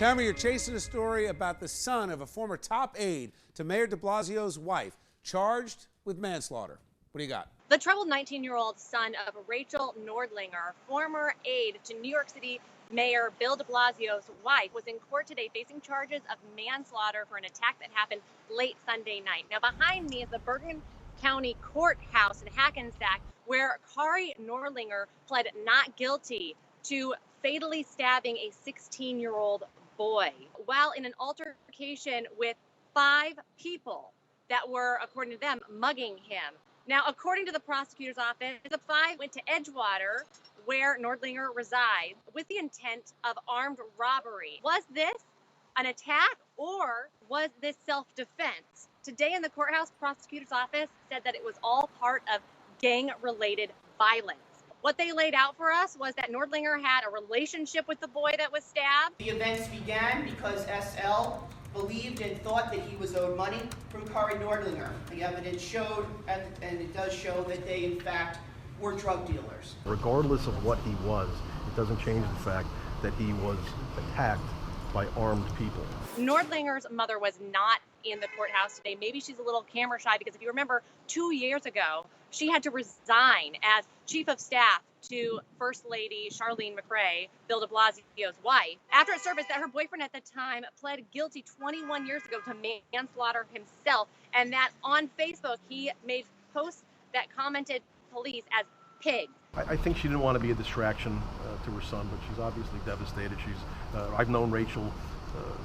Cameron, you're chasing a story about the son of a former top aide to Mayor de Blasio's wife, charged with manslaughter. What do you got? The troubled 19-year-old son of Rachel Noerdlinger, former aide to New York City Mayor Bill de Blasio's wife, was in court today facing charges of manslaughter for an attack that happened late Sunday night. Now, behind me is the Bergen County Courthouse in Hackensack, where Khari Noerdlinger pled not guilty to fatally stabbing a 16-year-old boy while in an altercation with 5 people that were, according to them, mugging him. Now, according to the prosecutor's office, the 5 went to Edgewater, where Noerdlinger resides, with the intent of armed robbery. Was this an attack or was this self-defense? Today in the courthouse, prosecutor's office said that it was all part of gang-related violence. What they laid out for us was that Noerdlinger had a relationship with the boy that was stabbed. The events began because SL believed and thought that he was owed money from Khari Noerdlinger. The evidence showed, and it does show, that they in fact were drug dealers. Regardless of what he was, it doesn't change the fact that he was attacked by armed people. Noerdlinger's mother was not in the courthouse today. Maybe she's a little camera shy because if you remember, 2 years ago, she had to resign as chief of staff to First Lady Charlene McRae, Bill de Blasio's wife, after it surfaced that her boyfriend at the time pled guilty 21 years ago to manslaughter himself, and that on Facebook he made posts that commented police as pigs. I think she didn't want to be a distraction to her son, but she's obviously devastated. I've known Rachel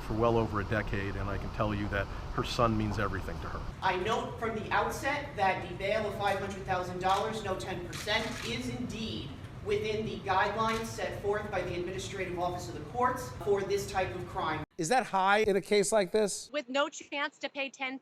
for well over a decade, and I can tell you that her son means everything to her. I note from the outset that the bail of $500,000, no 10%, is indeed within the guidelines set forth by the Administrative Office of the Courts for this type of crime. Is that high in a case like this? With no chance to pay 10%,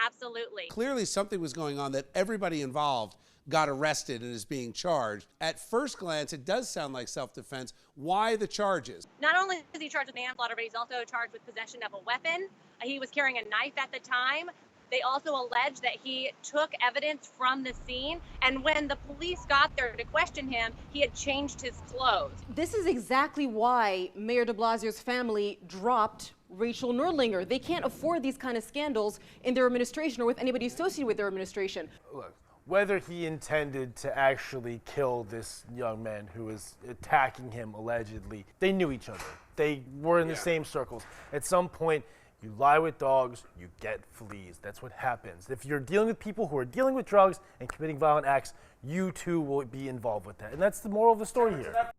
absolutely. Clearly something was going on that everybody involved got arrested and is being charged. At first glance, it does sound like self-defense. Why the charges? Not only is he charged with manslaughter, but he's also charged with possession of a weapon. He was carrying a knife at the time. They also allege that he took evidence from the scene, and when the police got there to question him, he had changed his clothes. This is exactly why Mayor de Blasio's family dropped Rachel Noerdlinger. They can't afford these kind of scandals in their administration or with anybody associated with their administration. Look, whether he intended to actually kill this young man who was attacking him allegedly, they knew each other. They were in the same circles. At some point, you lie with dogs, you get fleas. That's what happens. If you're dealing with people who are dealing with drugs and committing violent acts, you too will be involved with that. And that's the moral of the story here.